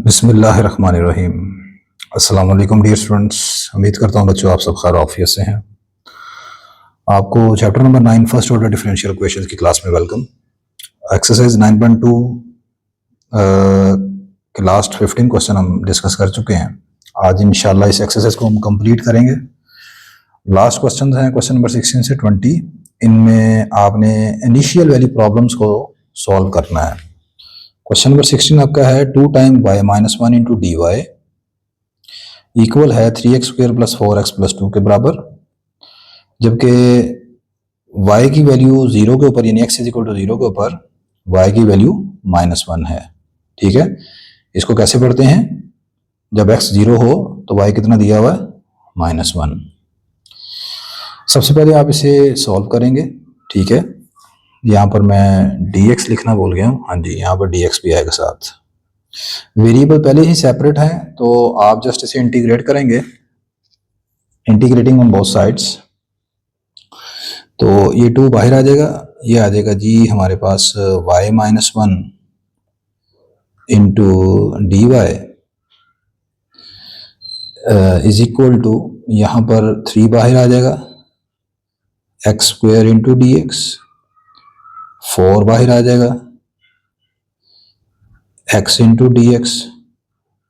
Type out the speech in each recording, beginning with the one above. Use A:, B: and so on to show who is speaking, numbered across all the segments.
A: बिस्मिल्लाहिर्रहमानिर्रहीम। अस्सलाम वालेकुम डियर स्टूडेंट्स। उम्मीद करता हूँ बच्चों आप सब खैर आफियत से हैं। आपको chapter number 9 first order differential equations की क्लास में वेलकम। एक्सरसाइज 9.2 के लास्ट 15 क्वेश्चन हम डिस्कस कर चुके हैं। आज इंशाल्लाह इस एक्सरसाइज को हम कंप्लीट करेंगे। लास्ट क्वेश्चन हैं क्वेश्चन नंबर 16 से 20। इनमें आपने इनिशियल वैल्यू प्रॉब्लम्स को सॉल्व करना है। क्वेश्चन नंबर 16 आपका है 2 time y minus 1 into D Y equal है 3x² प्लस 4x प्लस 2 के बराबर, जबकि y की वैल्यू 0 के ऊपर यानी x इज इक्वल टू 0 के ऊपर y की वैल्यू -1 है। ठीक है, इसको कैसे पढ़ते हैं? जब x 0 हो तो y कितना दिया हुआ है? -1। सबसे पहले आप इसे सॉल्व करेंगे। ठीक है, यहाँ पर मैं dx लिखना भूल गया हूँ। हाँ जी, यहाँ पर dx भी आएगा साथ। वेरिएबल पहले ही सेपरेट है तो आप जस्ट इसे इंटीग्रेट करेंगे, इंटीग्रेटिंग ऑन बोथ साइड्स। तो ये 2 बाहर आ जाएगा, ये आ जाएगा जी हमारे पास y minus 1 into D Y is equal to, यहाँ पर 3 बाहर आ जाएगा, x² इंटू डी एक्स, 4 बाहर आ जाएगा, x into D X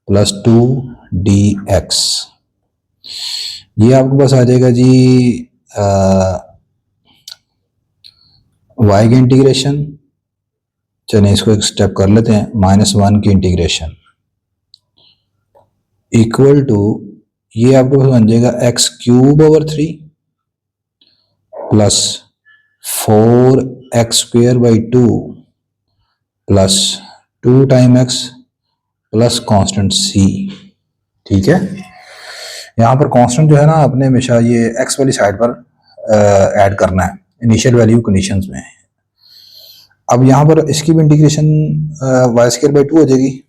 A: plus 2 D x. ये आपके पास आ जाएगा जी y की इंटीग्रेशन। चलिए इसको एक स्टेप कर लेते हैं, -1 की इंटीग्रेशन इक्वल टू, ये आपके पास बन जाएगा x³/3 plus 4x² 2 plus 2 time x plus constant c। ठीक है, यहाँ पर कांस्टेंट जो है ना आपने हमेशा ये x वाली साइड पर ऐड करना है इनिशियल वैल्यू कंडीशंस में। अब यहाँ पर इसकी भी इंटीग्रेशन y² 2 हो जाएगी,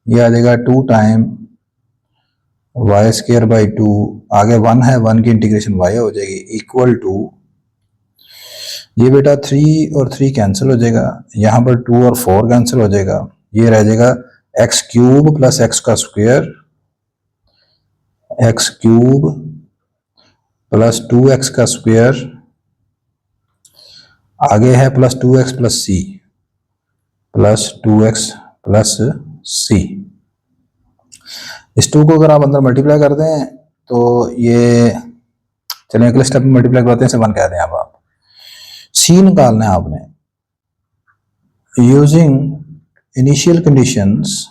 A: ये आ जाएगा 2 टाइम y² 2, आगे 1 है, 1 की इंटीग्रेशन y हो जाएगी इक्वल टू, ये बेटा 3 और 3 कैंसिल हो जाएगा, यहाँ पर 2 और 4 कैंसिल हो जाएगा, ये रह जाएगा x³ प्लस x का स्क्वायर, x³ प्लस 2x का स्क्वायर, आगे है plus 2x plus c plus 2x plus c। इस 2 को अगर आप अंदर मल्टीप्लाई कर दें तो ये, चलिए अगले स्टेप में मल्टीप्लाई करते हैं, 1 कह दें। अब आप c निकालना है आपने using initial conditions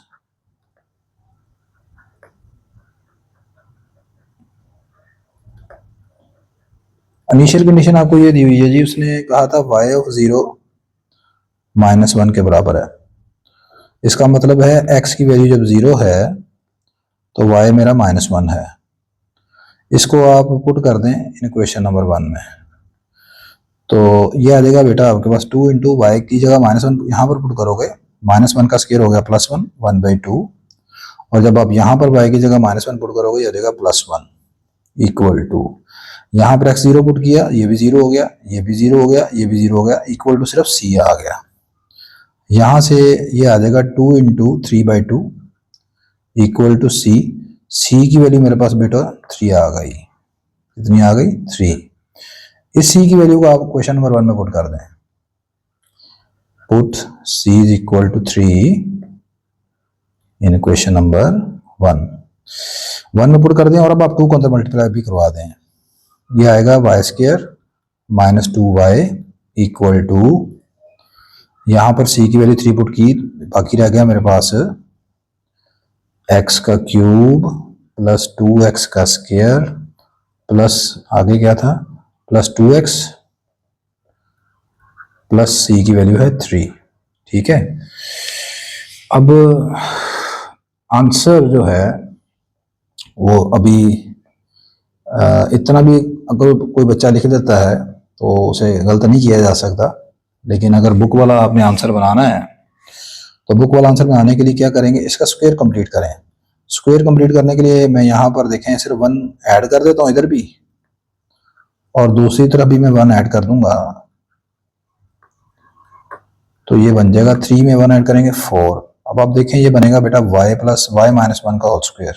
A: initial condition आपको ये दी हुई है जी, उसने कहा था y ऑफ 0 -1 के बराबर है। इसका मतलब है x की वैल्यू जब 0 है तो y मेरा -1 है। इसको आप पुट कर दें इन इक्वेशन नंबर 1 में, तो ये आ जाएगा बेटा आपके पास 2 इंटू वाई की जगह -1 यहाँ पर पुट करोगे, -1 का स्क्वायर हो गया +1, 1/2, और जब आप यहाँ पर y की जगह -1 पुट करोगे ये आ जाएगा +1 इक्वल टू, यहाँ पर x 0 पुट किया, ये भी 0 हो गया, ये भी 0 हो गया, ये भी 0 हो गया, इक्वल टू सिर्फ c आ गया। यहाँ से ये आ जाएगा 2 into 3/2 equal to c। c की वैल्यू मेरे पास बेटा 3 आ गई। कितनी आ गई? 3। इस c की वैल्यू को आप क्वेश्चन नंबर 1 में पुट कर दें, put c is equal to 3 in question number 1 में पुट कर दें, और अब आप 2 को अंदर मल्टीप्लाई भी करवा दें। ये आएगा y² minus 2y equal to, यहाँ पर c की वैल्यू 3 पुट की, बाकी रह गया मेरे पास x का क्यूब प्लस 2x का स्क्वायर प्लस आगे क्या था प्लस 2x प्लस c की वैल्यू है 3। ठीक है, अब आंसर जो है वो अभी इतना भी अगर कोई बच्चा लिख देता है तो उसे गलत नहीं किया जा सकता, लेकिन अगर बुक वाला आपने आंसर बनाना है तो बुक वाला आंसर बनाने के लिए क्या करेंगे, इसका स्क्वायर कंप्लीट करें। स्क्वायर कंप्लीट करने के लिए मैं यहाँ पर देखें सिर्फ 1 ऐड कर देता हूँ इधर भी, और दूसरी तरफ भी मैं 1 ऐड कर दूंगा, तो ये बन जाएगा 3 में 1 ऐड करेंगे 4, अब आप देखें ये बनेगा बेटा y plus Y minus one का होल स्क्वायर,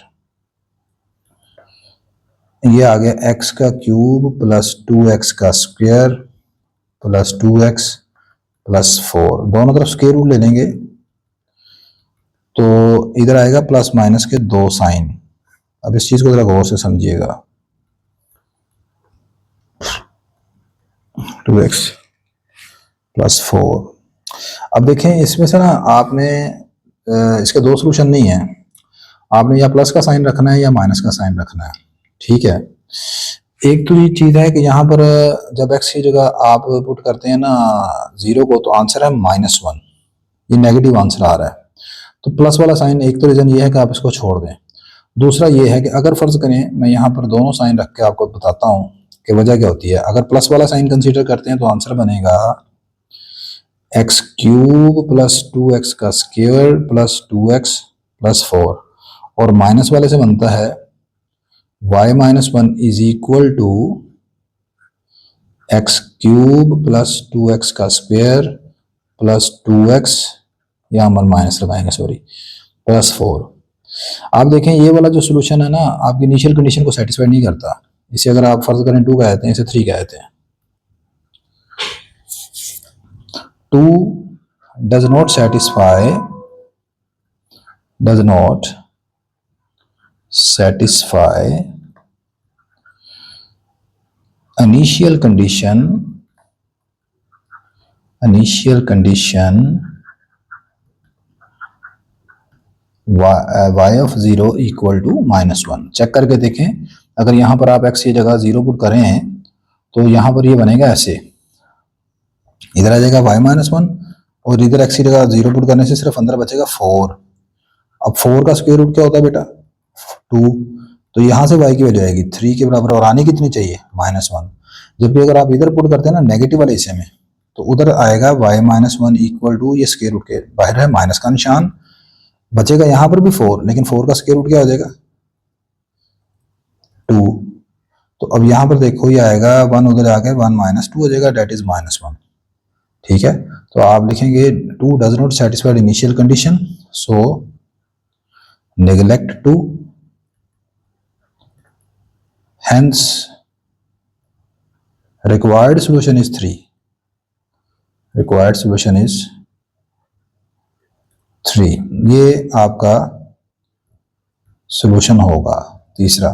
A: ये आ गया x का क्यूब प्लस 2x का स्क्वायर प्लस 2x प्लस 4, दोनों तरफ स्क्वायर रूट ले लेंगे तो इधर आएगा प्लस माइनस के दो साइन। अब इस चीज को जरा गौर से समझिएगा, 2x प्लस 4। अब देखें इसमें से ना आपने इसके दो सोल्यूशन नहीं है, आपने या प्लस का साइन रखना है या माइनस का साइन रखना है, ठीक है। एक तो ये चीज़ है कि यहाँ पर जब x की जगह आप पुट करते हैं ना 0 को, तो आंसर है -1, ये नेगेटिव आंसर आ रहा है। तो प्लस वाला साइन, एक तो रीज़न ये है कि आप इसको छोड़ दें, दूसरा ये है कि अगर फ़र्ज़ करें मैं यहाँ पर दोनों साइन रख के आपको बताता हूँ कि वजह क्या होती है। अगर प्लस वाला साइन कंसीडर करते हैं तो आंसर बनेगा x क्यूब प्लस 2x का स्क्वायर प्लस 2x प्लस 4, और माइनस वाले से बनता है y minus 1 is equal to x cube plus 2x का स्क्वायर प्लस 2x, यहाँ हम माइनस लगाएंगे सॉरी, प्लस 4। आप देखें ये वाला जो सोल्यूशन है ना आपकी इनिशियल कंडीशन को सेटिस्फाई नहीं करता। इसे अगर आप फर्ज करें 2 कहते हैं, इसे 3 कहते हैं। 2 does not satisfy initial condition y of 0 equal to -1। Check करके देखें, अगर यहाँ पर आप x की जगह 0 पुट करें तो यहाँ पर ये बनेगा ऐसे, इधर आ जाएगा y माइनस 1 और इधर x की जगह 0 पुट करने से सिर्फ अंदर बचेगा 4। अब 4 का स्क्वायर रूट क्या होता है बेटा 2, तो यहाँ से y की वैल्यू आएगी 3 के बराबर, और आनी कितनी चाहिए -1। जबकि अगर आप इधर पुट करते हैं ना नेगेटिव वाले हिस्से में, तो उधर आएगा y माइनस 1 इक्वल टू, ये स्क्वायर रूट के बाहर है माइनस का निशान, बचेगा यहाँ पर भी 4, लेकिन 4 का स्क्वायर रूट क्या हो जाएगा 2। तो अब यहाँ पर देखो ये आएगा 1, उधर आ गया 1 माइनस 2 हो जाएगा, डेट इज -1, ठीक है। तो आप लिखेंगे 2 does not satisfied initial condition, so neglect 2, hence required solution is 3, required solution is 3। ये आपका सोल्यूशन होगा तीसरा।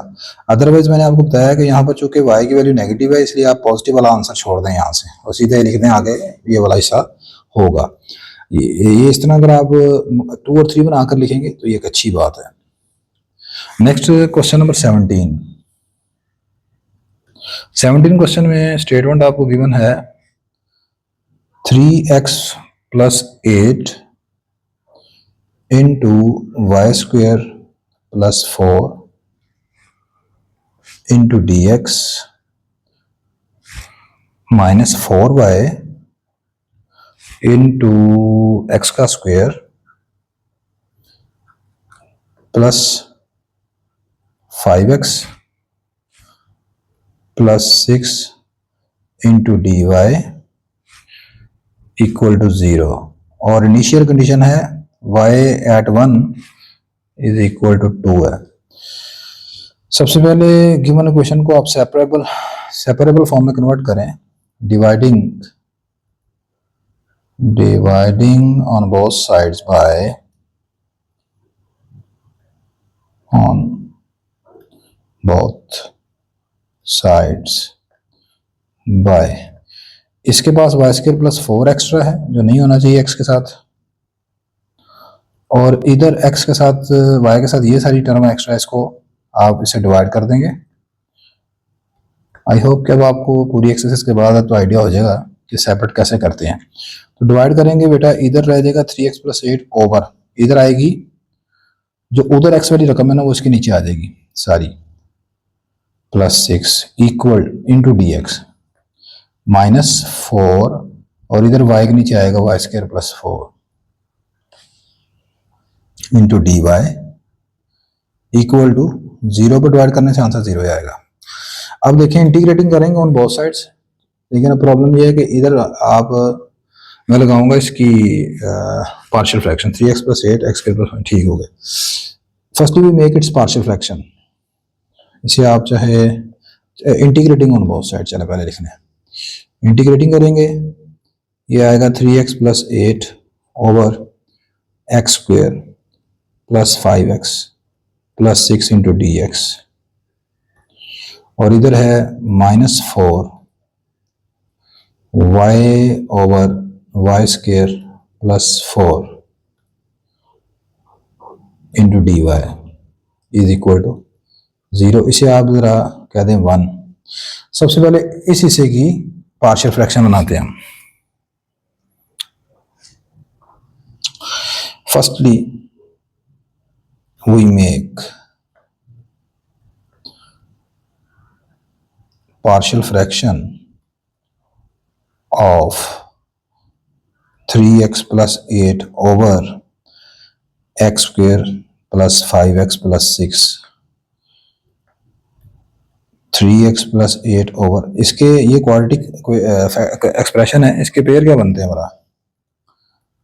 A: अदरवाइज मैंने आपको बताया कि यहाँ पर चूंकि y की वैल्यू नेगेटिव है, इसलिए आप पॉजिटिव वाला आंसर छोड़ दें यहाँ से और सीधे लिख दें आगे ये वाला हिस्सा होगा। ये इस तरह अगर आप 2 और 3 बनाकर लिखेंगे तो ये एक अच्छी बात है। नेक्स्ट क्वेश्चन नंबर 17 क्वेश्चन में स्टेटमेंट आपको गिवन है 3x plus 8 into Y square plus 4 into D x minus 4y into x का square plus 5x plus 6 into D Y equal to 0, और इनिशियल कंडीशन है y at 1 is equal to 2 है। सबसे पहले given question को आप separable form में convert करें, dividing on both sides by इसके पास वाई स्क्वायर प्लस 4 एक्स्ट्रा है जो नहीं होना चाहिए x के साथ, और इधर x के साथ y के साथ ये सारी टर्म एक्स्ट्रा, इसको आप इसे डिवाइड कर देंगे। आई होप कि अब आपको पूरी एक्सरसाइज के बाद तो आइडिया हो जाएगा कि सेपरेट कैसे करते हैं। तो डिवाइड करेंगे बेटा, इधर रह जाएगा 3x प्लस 8 ओवर, इधर आएगी जो उधर x वाली रकम है ना वो इसके नीचे आ जाएगी सारी, plus 6 equal into D x minus 4, और इधर y के नीचे आएगा Y square plus 4 into D Y equal to 0 पर डिवाइड करने से आंसर 0 आएगा। अब देखें इंटीग्रेटिंग करेंगे ऑन बोथ साइड्स, लेकिन अब प्रॉब्लम ये है कि इधर आप मैं लगाऊंगा इसकी partial fraction 3x plus 8 x plus, ठीक हो गया। Firstly we make its partial fraction, इसे आप चाहे इंटीग्रेटिंग ऑन बोथ साइड, चले पहले लिखने हैं। इंटीग्रेटिंग करेंगे, ये आएगा 3x plus 8 over X square plus 5x plus 6 into D X, और इधर है -4 y over Y square plus 4 into D Y is equal to 0। इसे आप ज़रा कह दें 1। सबसे पहले इस हिस्से की पार्शियल फ्रैक्शन बनाते हैं हम। Firstly we make partial fraction of 3x plus 8 over x square plus 5x plus 6, 3x plus 8 over, इसके ये क्वाड्रेटिक एक्सप्रेशन है, इसके पेयर क्या बनते हैं हमारा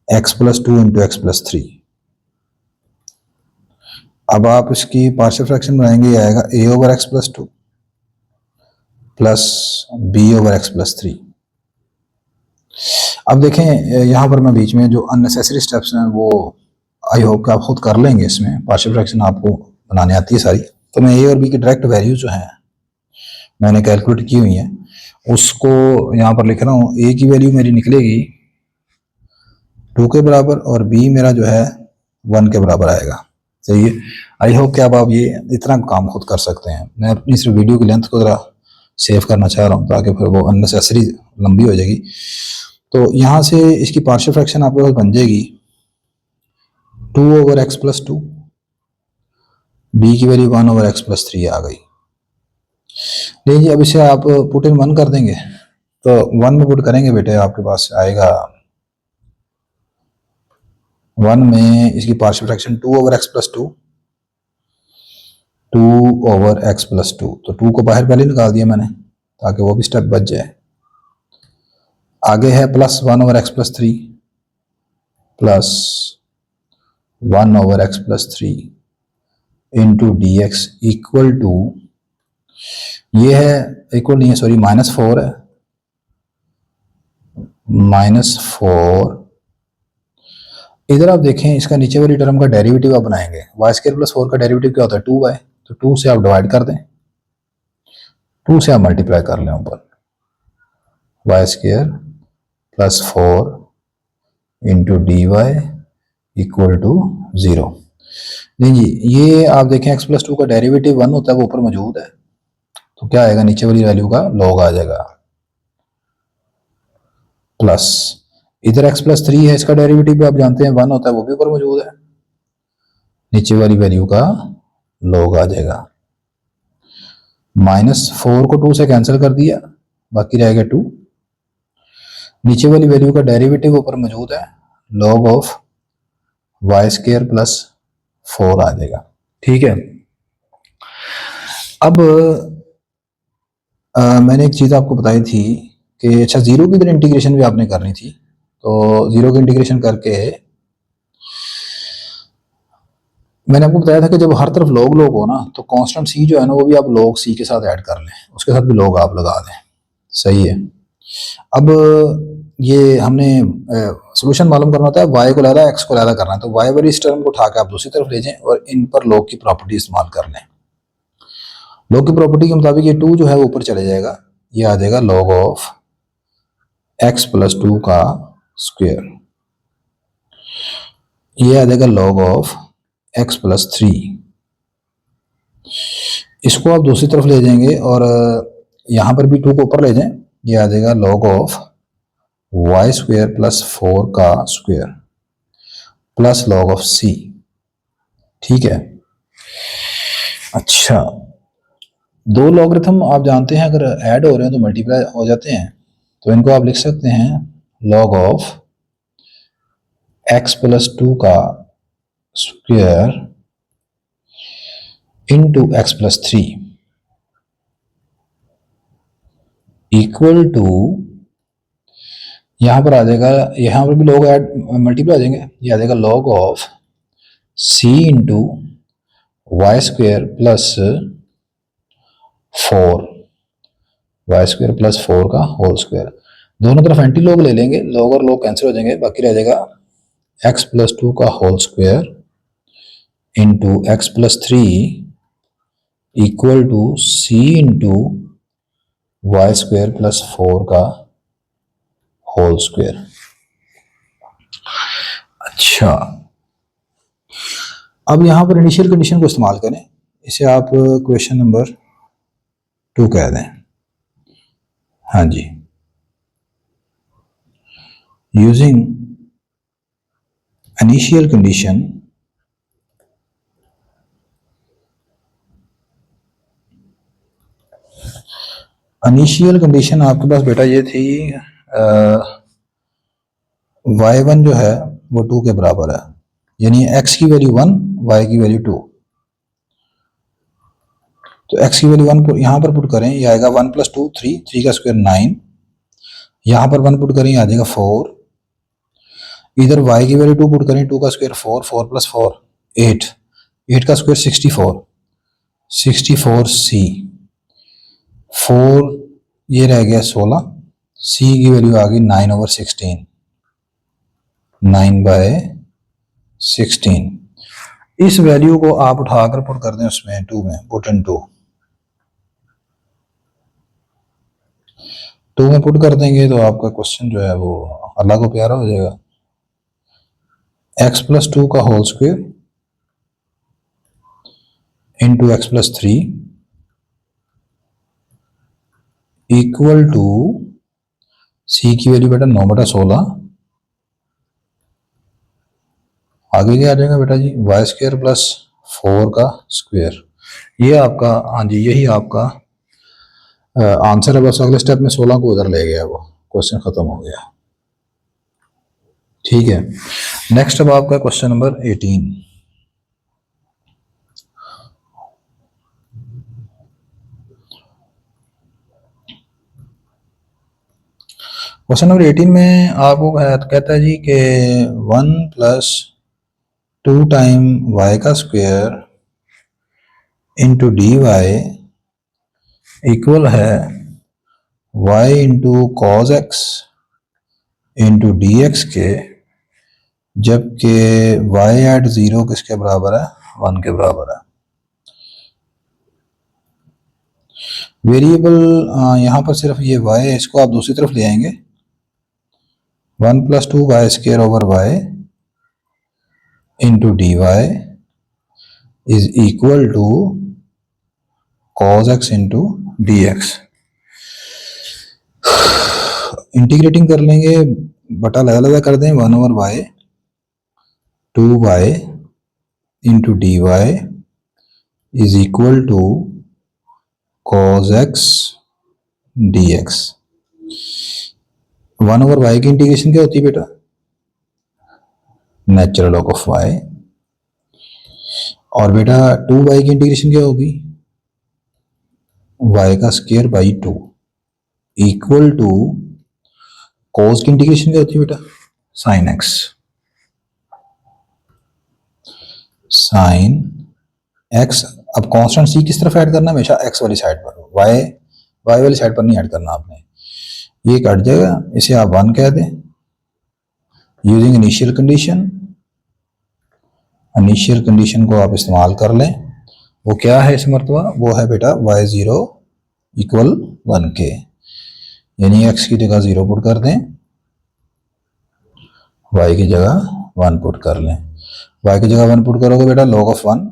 A: x plus 2 into X plus 3। अब आप इसकी पार्शियल फ्रैक्शन बनाएंगे, ये आएगा a over x plus 2 plus b over x plus 3। अब देखें यहाँ पर मैं बीच में जो अननेसेसरी स्टेप्स हैं वो आई होप कि आप खुद कर लेंगे। इसमें पार्शियल फ्रैक्शन आपको बनाने आती है सारी, तो मैं a और b की डायरेक्ट वैल्यू जो है मैंने कैलकुलेट की हुई है उसको यहाँ पर लिख रहा हूँ। a की वैल्यू मेरी निकलेगी 2 के बराबर और b मेरा जो है 1 के बराबर आएगा। सही है, आई होप कि आप ये इतना काम खुद कर सकते हैं। मैं अपनी सिर्फ वीडियो की लेंथ को ज़रा सेव करना चाह रहा हूँ ताकि फिर वो अननेसेसरी लंबी हो जाएगी। तो यहाँ से इसकी पार्शियल फ्रैक्शन आपके पास बन जाएगी 2 ओवर एक्स प्लस 2, बी की वैल्यू 1 ओवर एक्स प्लस 3 आ गई। नहीं जी, अब इसे आप पुट इन 1 कर देंगे, तो 1 में पुट करेंगे बेटे आपके पास आएगा 1 में इसकी partial fraction 2 over X plus 2, 2 over X plus 2, तो 2 को बाहर पहले निकाल दिया मैंने ताकि वो भी स्टेप बच जाए। आगे है plus 1 over X plus 3 plus 1 over X plus 3 into D X equal to, ये है इक्वल नहीं है सॉरी -4 है, -4। इधर आप देखें इसका नीचे वाली टर्म का डेरिवेटिव आप बनाएंगे, वाई स्क्वायर प्लस 4 का डेरिवेटिव क्या होता है 2y, तो 2 से आप डिवाइड कर दें, 2 से आप मल्टीप्लाई कर लें ऊपर, Y square plus 4 into D Y equal to 0। नहीं जी, ये आप देखें x प्लस 2 का डेरिवेटिव 1 होता है, वो ऊपर मौजूद है, तो क्या आएगा नीचे वाली वैल्यू का लॉग आ जाएगा, प्लस इधर x प्लस 3 है, इसका डेरिवेटिव भी आप जानते हैं 1 होता है, वो भी ऊपर मौजूद है, नीचे वाली वैल्यू का लॉग आ जाएगा। -4 को 2 से कैंसिल कर दिया, बाकी रहेगा 2, नीचे वाली वैल्यू का डेरिवेटिव ऊपर मौजूद है, log of Y square plus 4 आ जाएगा। ठीक है, अब मैंने एक चीज़ आपको बताई थी कि अच्छा जीरो की इधर इंटीग्रेशन भी आपने करनी थी, तो जीरो की इंटीग्रेशन करके मैंने आपको बताया था कि जब हर तरफ लॉग लॉग हो ना तो कांस्टेंट सी जो है ना वो भी आप लॉग सी के साथ ऐड कर लें, उसके साथ भी लॉग आप लगा दें। सही है, अब ये हमने सोल्यूशन मालूम करना होता है, वाई को लहरा एक्स को लहरा करना है, तो वाई वाली इस टर्म को उठा के आप दूसरी तरफ ले जाएं और इन पर लॉग की प्रॉपर्टी इस्तेमाल कर लें। लॉग की प्रॉपर्टी के मुताबिक ये 2 जो है वो ऊपर चले जाएगा, ये आ जाएगा लॉग ऑफ एक्स प्लस 2 का स्क्वायर, ये आ जाएगा लॉग ऑफ एक्स प्लस 3। इसको आप दूसरी तरफ ले जाएंगे और यहाँ पर भी 2 को ऊपर ले जाएं, ये आ जाएगा log of Y square plus 4 का square plus log of C. ठीक है, अच्छा दो लॉगरिथम आप जानते हैं अगर ऐड हो रहे हैं तो मल्टीप्लाई हो जाते हैं, तो इनको आप लिख सकते हैं लॉग ऑफ एक्स प्लस 2 का square into X plus 3 equal to, यहाँ पर आ जाएगा, यहाँ पर भी लॉग ऐड मल्टीप्लाई आ जाएंगे, ये आ जाएगा log of c into Y square plus 4, Y square plus 4 का होल स्क्वेयर। दोनों तरफ एंटी लॉग ले लेंगे, लॉग और लॉग कैंसिल हो जाएंगे, बाकी रह जाएगा x प्लस 2 का whole square into X plus 3 equal to c into Y square plus 4 का होल स्क्वेयर। अच्छा, अब यहां पर इनिशियल कंडीशन को इस्तेमाल करें, इसे आप क्वेश्चन नंबर 2 कह दें। हाँ जी, यूजिंग इनिशियल कंडीशन आपके पास बेटा ये थी y1 जो है वो 2 के बराबर है, यानी x की वैल्यू 1, y की वैल्यू 2। तो x की वैल्यू 1 यहाँ पर पुट करें, ये आएगा 1 प्लस 2 3, 3 का स्क्वायर 9, यहाँ पर 1 पुट करें, आ जाएगा 4। इधर y की वैल्यू 2 पुट करें, 2 का स्क्वायर 4, 4 प्लस 4 8, 8 का स्क्वायर 64, 64c, 4 ये रह गया 16, c की वैल्यू आ गई 9/16, 9/16। इस वैल्यू को आप उठाकर पुट कर दें उसमें 2 में, पुट इन 2 में पुट कर देंगे तो आपका क्वेश्चन जो है वो अल्लाह को प्यारा हो जाएगा। x प्लस 2 का whole square into X plus 3 equal to c की वैल्यू बेटा 9/16, आगे क्या आ जाएगा बेटा जी, वाई स्क्वायर प्लस 4 का स्क्वायर। ये आपका, हाँ जी, यही आपका आंसर है। बस अगले स्टेप में 16 को उधर ले गया, वो क्वेश्चन खत्म हो गया। ठीक है, नेक्स्ट अब आपका क्वेश्चन नंबर 18। क्वेश्चन नंबर 18 में आपको कहता है जी कि 1 प्लस 2 टाइम वाई का square into D Y equal है y into cos X into D X के, जबकि y एट 0 किसके बराबर है, 1 के बराबर है। वेरिएबल यहाँ पर सिर्फ ये y है, इसको आप दूसरी तरफ ले आएंगे, 1 plus 2 Y square over Y into D Y is equal to cos X into D X. Integrating कर लेंगे, बटा लगा कर दें, 1 over Y 2 Y into D Y is equal to cos X D X. 1 over Y की integration क्या होती है बेटा, नेचुरल लॉग ऑफ वाई, और बेटा 2 वाई की इंटीग्रेशन क्या होगी, वाई का square by 2 equal to cos की इंटीग्रेशन क्या होती है बेटा, साइन एक्स, साइन एक्स। अब कांस्टेंट सी किस तरफ ऐड करना है, हमेशा एक्स वाली साइड पर, वाई वाली साइड पर नहीं ऐड करना आपने, ये कट जाएगा, इसे आप 1 कह दें। यूजिंग इनिशियल कंडीशन को आप इस्तेमाल कर लें, वो क्या है इस मरतबा, वो है बेटा y0 इक्वल 1 के, यानी x की जगह 0 पुट कर दें, y की जगह 1 पुट कर लें। y की जगह 1 पुट करोगे बेटा log ऑफ 1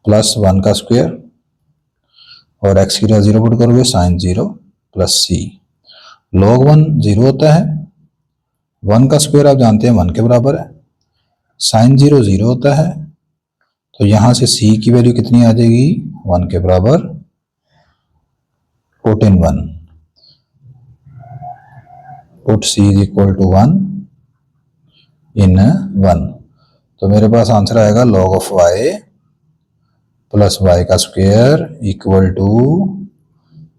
A: प्लस 1 का स्क्वायर, और x की जगह 0 पुट करोगे साइन 0 प्लस c। log 1 0 होता है, 1 का स्क्वायर आप जानते हैं 1 के बराबर है, साइन 0 0 होता है, तो यहां से c की वैल्यू कितनी आ जाएगी, 1 के बराबर, put in 1, put c is equal to 1 in 1, तो मेरे पास आंसर आएगा log of y plus y का square equal to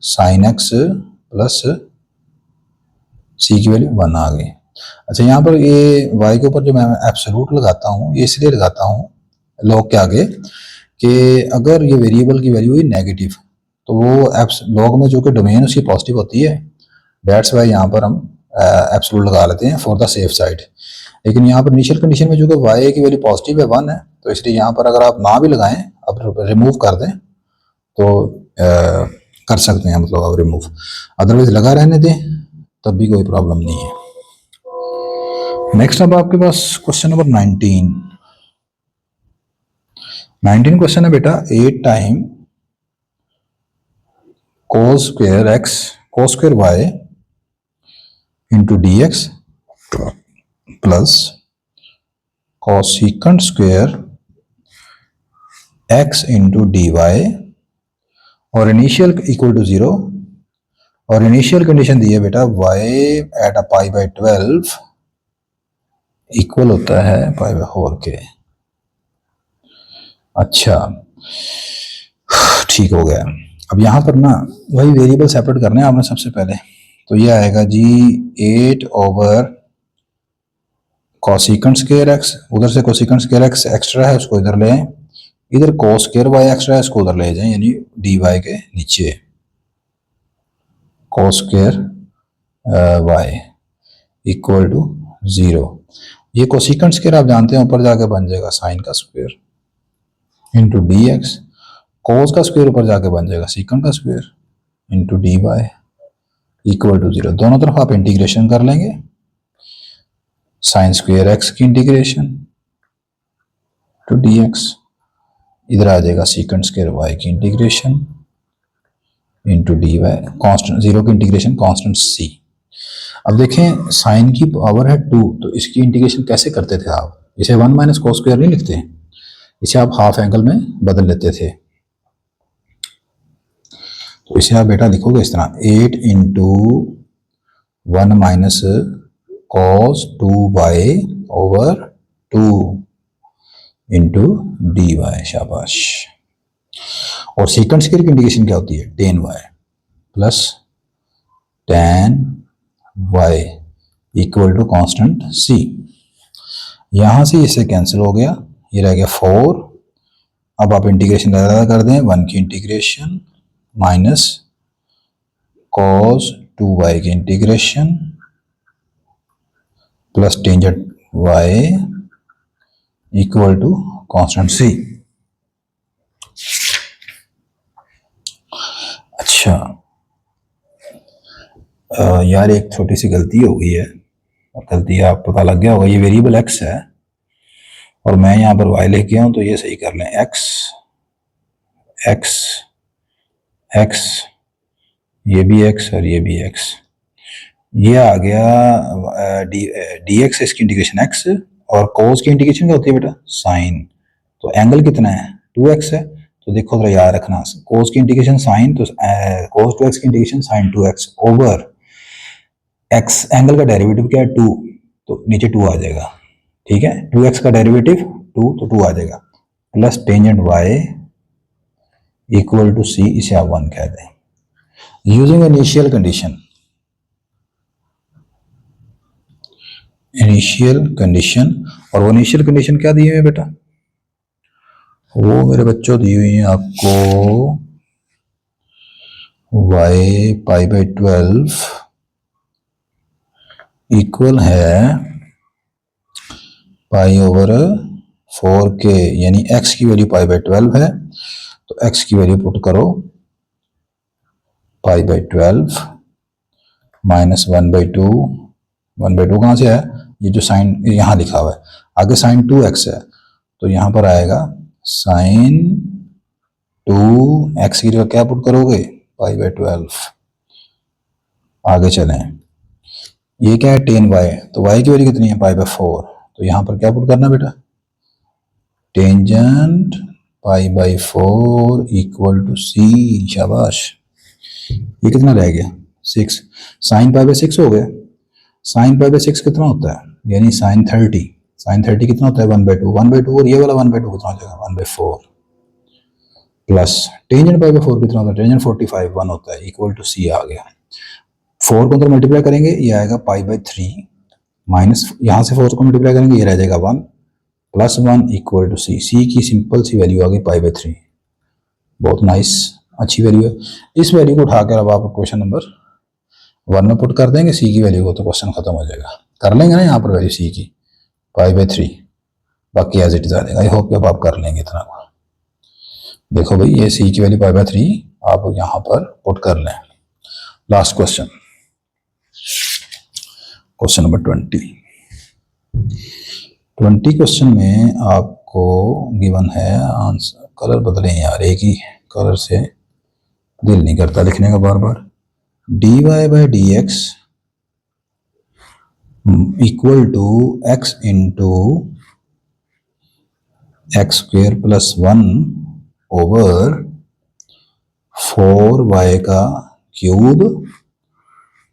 A: sine x plus c की वैल्यू 1 आ गई। अच्छा, यहाँ पर ये y के ऊपर जो मैं एब्सोल्यूट लगाता हूँ ये इसलिए लगाता हूँ लॉग के आगे कि अगर ये वेरिएबल की वैल्यू हुई नेगेटिव तो वो लॉग में जो कि डोमेन उसकी पॉजिटिव होती है, डेट्स वाई यहाँ पर हम एब्सोल्यूट लगा लेते हैं फॉर द सेफ साइड। लेकिन यहाँ पर इनिशियल कंडीशन में जो कि y की वैल्यू पॉजिटिव है 1 है, तो इसलिए यहाँ पर अगर आप ना भी लगाएं, अब रिमूव कर दें तो कर सकते हैं, मतलब अब रिमूव, अदरवाइज लगा रहने दें तब भी कोई प्रॉब्लम नहीं है। नेक्स्ट अब आपके पास क्वेश्चन नंबर 19 क्वेश्चन है बेटा, 8 time cos square x cos square y into D X plus cosecant square x into D Y और इनिशियल इक्वल टू 0 और इनिशियल कंडीशन दी है बेटा y at a pi by 12 इक्वल होता है पाई बाई 4 के। अच्छा, ठीक हो गया। अब यहाँ पर ना वही वेरिएबल सेपरेट करने हैं आपने सबसे पहले, तो ये आएगा जी 8 ओवर कोसिकेंट स्क्वायर एक्स, उधर से कोसिकेंट स्क्वायर एक्स एक्स्ट्रा है उसको इधर ले आए, इधर कोस स्क्वायर वाई एक्स्ट्रा है उसको उधर ले जाए, यानी डी वाई के नीचे cos square Y equal to 0। ये कोसिकेंट स्क्वायर आप जानते हैं ऊपर जाके बन जाएगा साइन का square into D X, cos का स्क्वायर ऊपर जाके बन जाएगा सीकेंट का square into D Y equal to 0। दोनों तरफ आप इंटीग्रेशन कर लेंगे, साइन स्क्वायर एक्स की इंटीग्रेशन टू डी एक्स, इधर आ जाएगा सीकेंट स्क्वायर वाई की integration into D Y, constant 0 की इंटीग्रेशन कॉन्स्टेंट सी। अब देखें साइन की पावर है 2, तो इसकी इंटीग्रेशन कैसे करते थे आप, इसे 1 माइनस कोस स्क्वायर नहीं लिखते, इसे आप हाफ एंगल में बदल लेते थे। तो इसे आप बेटा लिखोगे इस तरह 8 into 1 minus cos 2 y over 2 into D y, शाबाश। और सेकंड स्क्वायर की इंटीग्रेशन क्या होती है, tan y plus tan y equal to constant c. यहां से इसे कैंसिल हो गया, ये रह गया 4। अब आप इंटीग्रेशन ज़्यादा कर दें, 1 की इंटीग्रेशन माइनस कॉस 2 वाई की integration plus tangent y equal to constant c. अच्छा यार एक छोटी सी गलती हो गई है, गलती आप पता लग गया होगा, ये वेरिएबल एक्स है और मैं यहाँ पर वाई लेके आऊँ, तो ये सही कर लें, एक्स एक्स एक्स, ये भी एक्स और ये भी एक्स, ये आ गया डी एक्स, इसकी इंटीग्रेशन एक्स, और कोस की इंटीग्रेशन क्या होती है बेटा, साइन। तो एंगल कितना है, 2x है, तो देखो जरा याद रखना, कोस की इंटीग्रेशन साइन, तो कोस 2x की integration sine 2x over x, angle का डेरिवेटिव क्या है 2, तो नीचे 2 आ जाएगा, ठीक है, 2x का डेरिवेटिव 2, तो 2 आ जाएगा, plus tangent y equal to c, इसे आप 1 कह दें using initial condition. Initial condition, और वो इनिशियल कंडीशन क्या दी हुई है बेटा, वो मेरे बच्चों दी हुई है आपको y पाई बाई 12 इक्वल है पाई ओवर 4k, यानी x की वैल्यू पाई बाई 12 है, तो x की वैल्यू पुट करो पाई बाई 12 माइनस 1/2, 1/2 कहाँ से है, ये जो साइन यहाँ लिखा हुआ है, आगे साइन 2x है, तो यहाँ पर आएगा साइन 2x की जगह क्या पुट करोगे, पाई बाई 12। आगे चलें, ये क्या है 10y, तो y की वैल्यू कितनी है पाई बाई 4, तो यहाँ पर क्या पुट करना बेटा, tangent pi by 4 equal to c, शाबाश। ये कितना रह गया 6, साइन पाई बाई 6 हो गया, साइन पाई बाई 6 कितना होता है, यानी साइन 30, साइन 30 कितना होता है 1/2, 1/2, और ये वाला 1/2 कितना हो जाएगा 1/4, प्लस टेंजेंट पाई बाई 4 कितना होता है, टेंजेंट 45 1 होता है, इक्वल टू सी आ गया। 4 को अंदर मल्टीप्लाई करेंगे, ये आएगा π/3 माइनस, यहाँ से 4 को मल्टीप्लाई करेंगे, ये रह जाएगा 1 प्लस 1 इक्वल टू सी की सिंपल सी वैल्यू आ गई π/3। बहुत नाइस, अच्छी वैल्यू है। इस वैल्यू को उठाकर अब आप क्वेश्चन नंबर 1 में पुट कर देंगे सी की वैल्यू को, तो क्वेश्चन खत्म हो जाएगा। कर लेंगे ना यहाँ पर वैल्यू सी की π/3, बाकी एज इट इज आ जाएगा। आई होप कि अब आप कर लेंगे इतना। देखो भाई, ये सी की वैल्यू π/3 आप यहाँ पर पुट कर लें। Last question, question number 20 question में आपको गिवन है आंसर। कलर बदलें यार, एक ही कलर से दिल नहीं करता लिखने का बार बार। dy/dx equal to x into x² + 1 over 4y का क्यूब,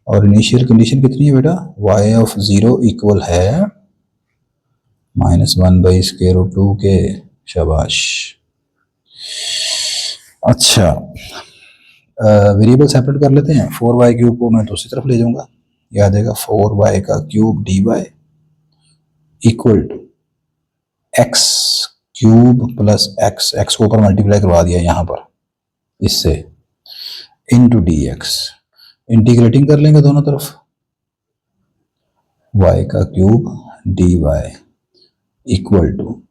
A: और इनिशियल कंडीशन कितनी है बेटा, y ऑफ 0 इक्वल है -1/√2 के। शाबाश। अच्छा, वेरिएबल सेपरेट कर लेते हैं। 4y क्यूब को मैं दूसरी तरफ ले जाऊंगा, ये आ जाएगा 4y का cube dy equal to x cube plus x को ऊपर मल्टीप्लाई करवा दिया यहाँ पर इससे, इनटू dx। इंटीग्रेटिंग कर लेंगे दोनों तरफ, y का cube dy equal to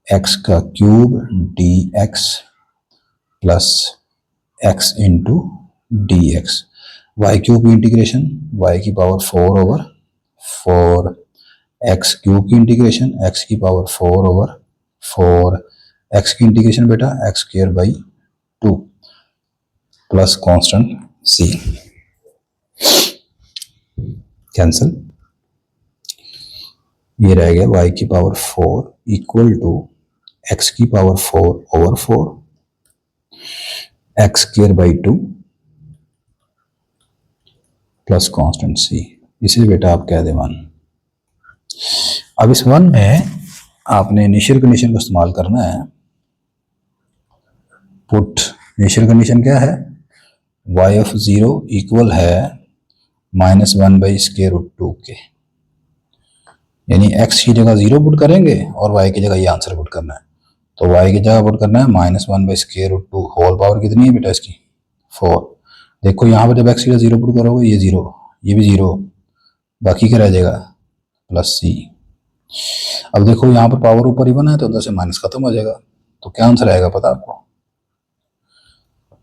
A: x का cube dx plus x into dx। y cube की इंटीग्रेशन y की पावर 4 ओवर 4, x क्यूब की इंटीग्रेशन x की पावर 4 ओवर 4, x की इंटीग्रेशन बेटा x² 2 plus constant c, cancel. ये रह गया y की पावर 4 इक्वल टू x की power 4 over 4, x² 2 plus constant c। इसे बेटा आप कह दें 1। अब इस 1 में आपने इनिशियल कंडीशन को इस्तेमाल करना है। पुट इनिशियल कंडीशन क्या है, y ऑफ 0 इक्वल है -1/√2 के, यानी x की जगह 0 पुट करेंगे और y की जगह ये आंसर पुट करना है। तो y की जगह पुट करना है -1/√2 होल पावर कितनी है बेटा इसकी 4। देखो यहाँ पर जब x की जगह 0 पुट करोगे, ये 0, ये भी 0, बाकी क्या रह जाएगा प्लस c। अब देखो यहाँ पर पावर ऊपर इवन है तो उधर से माइनस खत्म हो जाएगा, तो क्या आंसर आएगा पता आपको,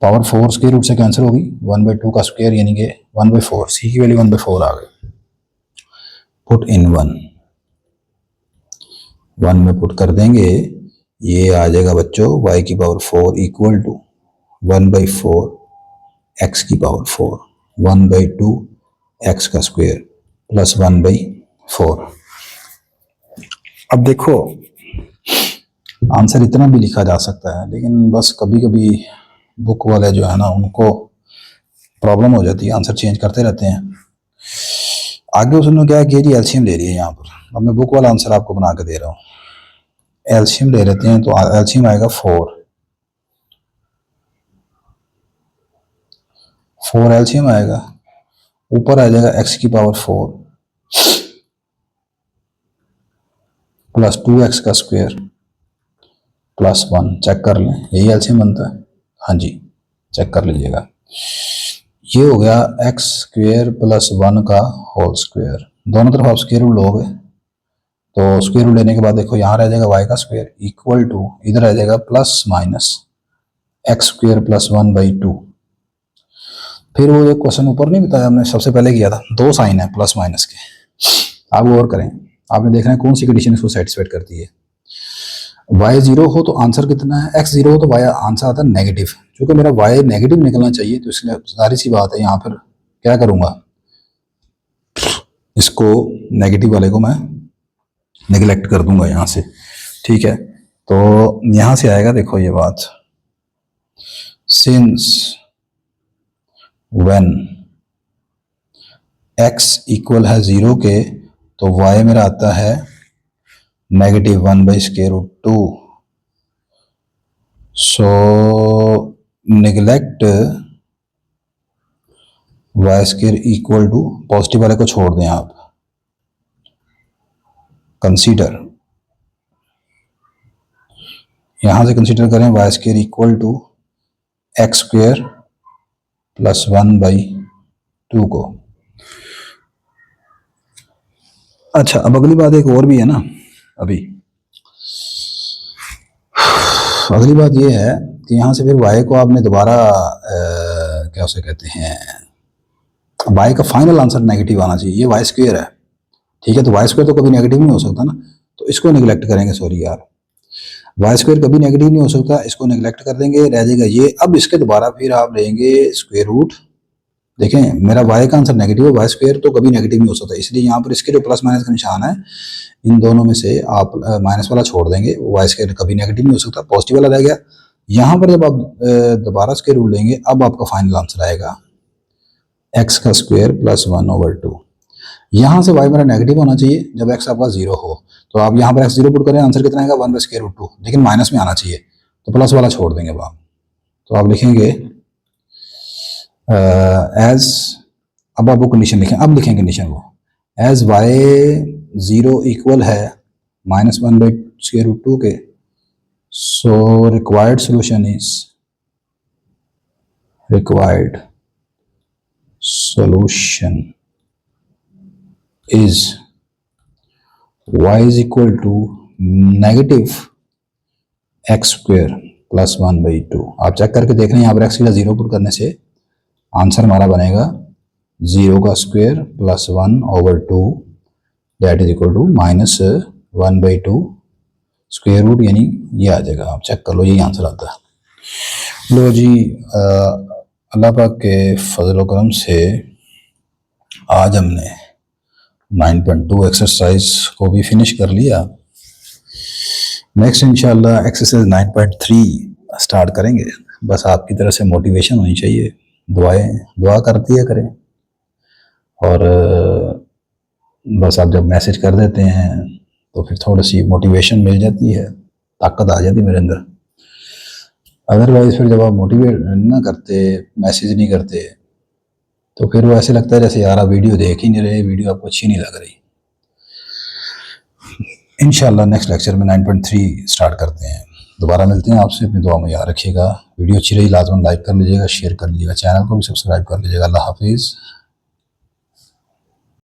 A: पावर 4 स्क्वायर रूट से कैंसिल होगी, 1/2 का स्क्वायर यानी कि 1/4, सी की वैल्यू 1/4 आ गई। पुट इन 1 में पुट कर देंगे, ये आ जाएगा बच्चों y की पावर 4 इक्वल टू 1/4 x की पावर 4, 1/2 x का स्क्वायर प्लस 1/4। अब देखो आंसर इतना भी लिखा जा सकता है, लेकिन बस कभी कभी बुक वाले जो है ना उनको प्रॉब्लम हो जाती है, आंसर चेंज करते रहते हैं। आगे उसने क्या किया जी, एलसीएम ले रही है यहाँ पर। अब मैं बुक वाला आंसर आपको बना के दे रहा हूँ, एलसीएम ले लेते हैं। तो एलसीएम आएगा 4 एलसीएम आएगा, ऊपर आ जाएगा x की पावर 4 प्लस 2x का स्क्वायर प्लस 1। चेक कर लें, यही एलसीएम बनता है। हाँ जी, चेक कर लीजिएगा। ये हो गया x² प्लस 1 का होल स्क्वायर, दोनों तरफ आप स्क्वायर रूट लोगे तो स्क्वायर रूट लेने के बाद देखो यहाँ रह जाएगा y का स्क्वायर इक्वल टू, इधर रह जाएगा प्लस माइनस x² प्लस 1/2। फिर वो एक क्वेश्चन ऊपर नहीं बताया हमने, सबसे पहले किया था, 2 साइन है प्लस माइनस के। आप गौर करें, आपने देखना है कौन सी कंडीशन इसको सेटिस्फाइड करती है। y 0 हो तो आंसर कितना है, x 0 हो तो y आंसर आता है नेगेटिव। क्योंकि मेरा y नेगेटिव निकलना चाहिए, तो इसलिए सारी सी बात है यहाँ पर क्या करूँगा, इसको नेगेटिव वाले को मैं नेगलेक्ट कर दूंगा यहाँ से। ठीक है, तो यहाँ से आएगा देखो ये बात, सिंस व्हेन x इक्वल है 0 के, तो y मेरा आता है -1/√2। So neglect y square equal to, positive वाले को छोड़ दें आप, कंसीडर, यहां से कंसीडर करें Y square equal to X square plus 1/2 को। अच्छा, अब अगली बात एक और भी है ना, अभी अगली बात ये है कि यहाँ से फिर y को आपने दोबारा क्या उसे कहते हैं, y का फाइनल आंसर नेगेटिव आना चाहिए। ये वाई स्क्वायर है, ठीक है, तो वाई स्क्वायर तो कभी नेगेटिव नहीं हो सकता ना, तो इसको नेग्लेक्ट करेंगे, सॉरी यार, वाई स्क्वायर कभी नेगेटिव नहीं हो सकता, इसको नेग्लेक्ट कर देंगे, रह जाएगा ये। अब इसके दोबारा फिर आप लेंगे स्क्वायर रूट, देखें मेरा y का आंसर नेगेटिव है, वाई स्क्वायर तो कभी नेगेटिव नहीं हो सकता, इसलिए यहाँ पर इसके जो प्लस माइनस का निशान है, इन दोनों में से आप माइनस वाला छोड़ देंगे, वाई स्क्वायर कभी नेगेटिव नहीं हो सकता, पॉजिटिव वाला रह गया। यहाँ पर जब आप दोबारा स्क्वायर रूट लेंगे, अब आपका फाइनल आंसर आएगा x का स्क्वायर प्लस 1/2। यहाँ से y मेरा नेगेटिव होना चाहिए जब x आपका 0 हो, तो आप यहाँ पर x 0 पुट करें, आंसर कितना आएगा 1/√2, लेकिन माइनस में आना चाहिए, तो प्लस वाला छोड़ देंगे अब आप, तो आप लिखेंगे एज, अब आप वो कंडीशन लिखें, अब लिखें कंडीशन वो, एज y 0 इक्वल है -1/√2 के, so required solution is y is equal to negative x square plus 1/2। आप चेक करके देख रहे हैं, यहाँ पर x का 0 पुट करने से आंसर हमारा बनेगा 0 का square plus 1/2 that is equal to -1/2 square root, यानी ये आ जाएगा, आप चेक कर लो, यही आंसर आता है। लो जी, अल्लाह पाक के फजल करम से आज हमने 9.2 एक्सरसाइज को भी फिनिश कर लिया। नेक्स्ट इंशाल्लाह एक्सरसाइज 9.3 स्टार्ट करेंगे। बस आपकी तरफ से मोटिवेशन होनी चाहिए, दुआ कर दिया करें, और बस आप जब मैसेज कर देते हैं तो फिर थोड़ी सी मोटिवेशन मिल जाती है, ताकत आ जाती है मेरे अंदर। अदरवाइज फिर जब आप मोटिवेट ना करते, मैसेज नहीं करते, तो फिर वो ऐसे लगता है जैसे यार आप वीडियो देख ही नहीं रहे, वीडियो आपको अच्छी नहीं लग रही। इंशाल्लाह नेक्स्ट लेक्चर में 9.3 स्टार्ट करते हैं। दोबारा मिलते हैं आपसे, अपनी दुआ में याद रखिएगा। वीडियो अच्छी रही लाजमन लाइक कर लीजिएगा, शेयर कर लीजिएगा, चैनल को भी सब्सक्राइब कर लीजिएगा। अल्लाह हाफिज़।